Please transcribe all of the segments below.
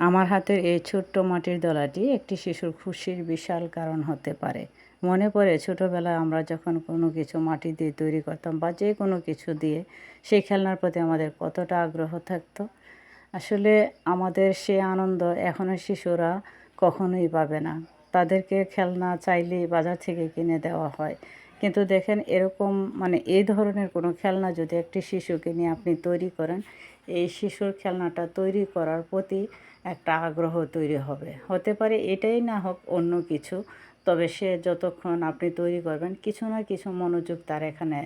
আমার হাতের এই ছোট্ট মাটির দলাটি একটি শিশুর খুশির বিশাল কারণ হতে পারে। মনে পড়ে ছোটোবেলায় আমরা যখন কোনো কিছু মাটি দিয়ে তৈরি করতাম বা যে কোনো কিছু দিয়ে সেই খেলনার প্রতি আমাদের কতটা আগ্রহ থাকতো। আসলে আমাদের সে আনন্দ এখনের শিশুরা কখনোই পাবে না। তাদেরকে খেলনা চাইলেই বাজার থেকে কিনে দেওয়া হয়। কিন্তু দেখেন এরকম এই ধরনের কোনো খেলনা যদি একটি শিশুকে নিয়ে আপনি তৈরি করেন, এই শিশুর খেলনাটা তৈরি করার প্রতি একটা আগ্রহ তৈরি হবে। হতে পারে এটাই না হোক অন্য কিছু, তবে সে যতক্ষণ আপনি তৈরি করবেন কিছু না কিছু মনোযোগ তার এখানে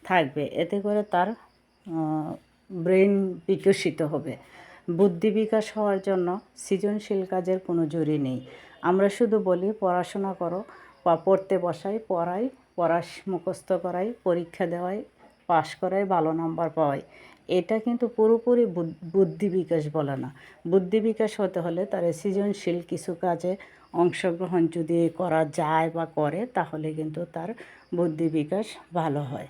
থাকবে। এতে করে তার ব্রেন বিকশিত হবে। বুদ্ধি বিকাশ হওয়ার জন্য সৃজনশীল কাজের কোনো জুড়ি নেই। আমরা শুধু বলি পড়াশোনা করো বা পড়তে বসাই, পড়া মুখস্থ করাই, পরীক্ষা দেওয়াই, পাশ করাই, ভালো নাম্বার পাওয়াই। এটা কিন্তু পুরোপুরি বুদ্ধি বিকাশ বলে না। বুদ্ধি বিকাশ হতে হলে তার সৃজনশীল কিছু কাজে অংশগ্রহণ যদি করা যায় বা করে, তাহলে কিন্তু তার বুদ্ধি বিকাশ ভালো হয়।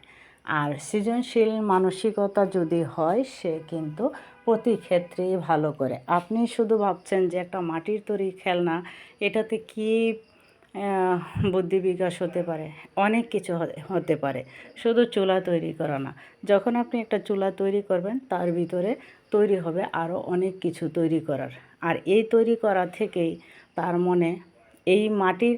আর সৃজনশীল মানসিকতা যদি হয়, সে কিন্তু প্রতি ক্ষেত্রেই ভালো করে। আপনি শুধু ভাবছেন যে একটা মাটির তৈরি খেলনা, এটাতে কী বুদ্ধি বিকাশ হতে পারে? অনেক কিছু হতে পারে, শুধু চুলা তৈরি করা না। যখন আপনি একটা চুলা তৈরি করবেন, তার ভিতরে তৈরি হবে আরও অনেক কিছু তৈরি করার। আর এই তৈরি করা থেকেই তার মনে এই মাটির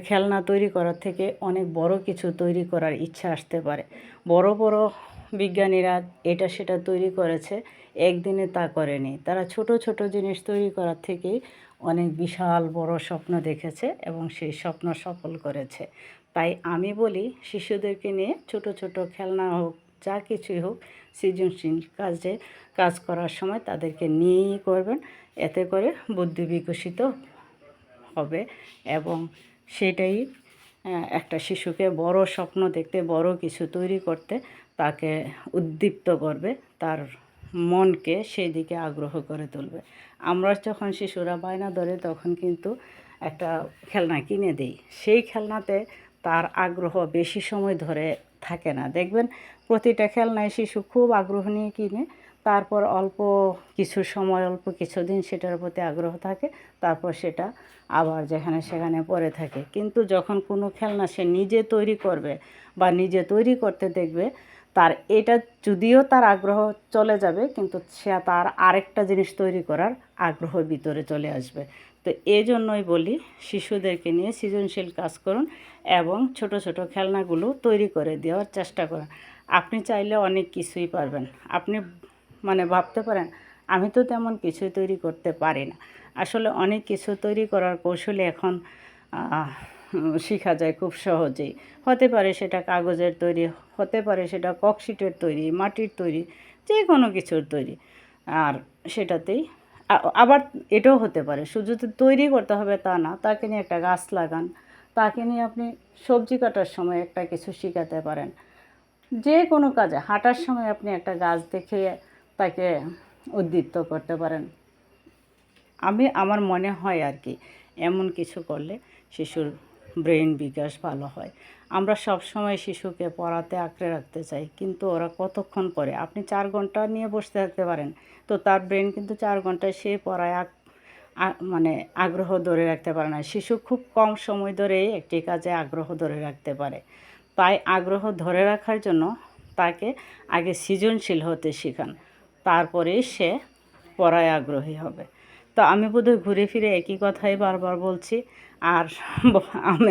খেলনা তৈরি করার থেকে অনেক বড় কিছু তৈরি করার ইচ্ছা আসতে পারে। বড় বড় বিজ্ঞানীরা এটা সেটা তৈরি করেছে, একদিনে তা করেনি। তারা ছোট ছোট জিনিস তৈরি করার থেকেই অনেক বিশাল বড় স্বপ্ন দেখেছে এবং সেই স্বপ্ন সফল করেছে। তাই আমি বলি, শিশুদেরকে নিয়ে ছোট ছোট খেলনা হোক, যা কিছুই হোক, সৃজনশীল কাজ করার সময় তাদেরকে নিয়েই করবেন। এতে করে বুদ্ধি বিকশিত হবে এবং সেটাই একটা শিশুকে বড় স্বপ্ন দেখতে, বড় কিছু তৈরি করতে তাকে উদ্দীপ্ত করবে, তার মনকে সেই দিকে আগ্রহ করে তুলবে। আমরা যখন শিশুরা বায়না ধরে তখন কিন্তু একটা খেলনা কিনে দিই। সেই খেলনাতে তার আগ্রহ বেশি সময় ধরে থাকে না। দেখবেন প্রতিটা খেলনায় শিশু খুব আগ্রহ নিয়ে কিনে, তারপর অল্প কিছু সময়, অল্প কিছুদিন সেটার প্রতি আগ্রহ থাকে, তারপর সেটা আবার যেখানে সেখানে পড়ে থাকে। কিন্তু যখন কোনো খেলনা সে নিজে তৈরি করবে বা নিজে তৈরি করতে দেখবে, তার এটা যদিও তার আগ্রহ চলে যাবে, কিন্তু সে তার আরেকটা জিনিস তৈরি করার আগ্রহ ভিতরে চলে আসবে। তো এই জন্যই বলি, শিশুদেরকে নিয়ে সৃজনশীল কাজ করুন এবং ছোট ছোট খেলনাগুলো তৈরি করে দেওয়ার চেষ্টা করুন। আপনি চাইলে অনেক কিছুই পারবেন। আপনি ভাবতে পারেন আমি তো তেমন কিছুই তৈরি করতে পারি না। আসলে অনেক কিছু তৈরি করার কৌশলী এখন শেখা যায় খুব সহজেই। হতে পারে সেটা কাগজের তৈরি, হতে পারে সেটা ককশিটের তৈরি, মাটির তৈরি, যে কোনো কিছুর তৈরি। আর সেটাতেই আবার এটাও হতে পারে শুধু তো তৈরি করতে হবে তা না, তাকে নিয়ে একটা গাছ লাগান, তাকে নিয়ে আপনি সবজি কাটার সময় একটা কিছু শেখাতে পারেন। যে কোনো কাজে হাঁটার সময় আপনি একটা গাছ দেখে তাকে উদ্দীপ্ত করতে পারেন। আমার মনে হয় আর কি, এমন কিছু করলে শিশুর ব্রেন বিকাশ ভালো হয়। আমরা সব সময় শিশুকে পড়াতে আঁকড়ে রাখতে চাই, কিন্তু ওরা কতক্ষণ পড়ে? আপনি 4 ঘন্টা নিয়ে বসে থাকতে পারেন, তো তার ব্রেন কিন্তু 4 ঘন্টায় সে পড়ায় আগ্রহ ধরে রাখতে পারে না। শিশু খুব কম সময় ধরেই একটি কাজে আগ্রহ ধরে রাখতে পারে। তাই আগ্রহ ধরে রাখার জন্য তাকে আগে সৃজনশীল হতে শেখান, তারপরেই সে পড়ায় আগ্রহী হবে। তো আমি বোধহয় ঘুরে ফিরে একই কথাই বারবার বলছি। আর আমার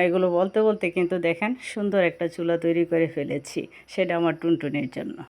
এগুলো বলতে বলতে কিন্তু দেখেন সুন্দর একটা চুলা তৈরি করে ফেলেছি, সেটা আমার টুনটুনির জন্য।